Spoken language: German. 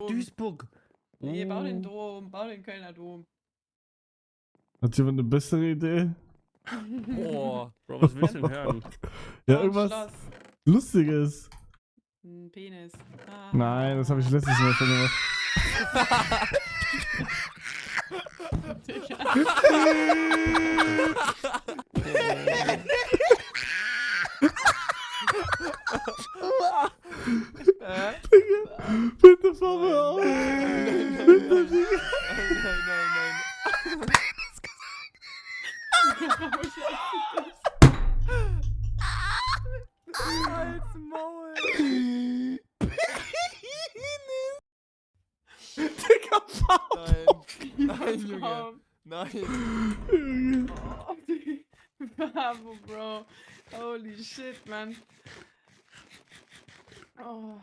Duisburg. Nee, bau den Dom, bau den Kölner Dom. Hat jemand eine bessere Idee? Boah, Bro, was willst du denn hören? Ja, Bau ein irgendwas Schloss. Lustiges. Ein Penis. Ah. Nein, das habe ich letztes Mal schon gemacht. Bitte fahr mal auf. Nein. Als Maul. Digga, Fabo. Nein, Junge. Nein. Oh, Fabo, Bro. Holy shit, man. Oh.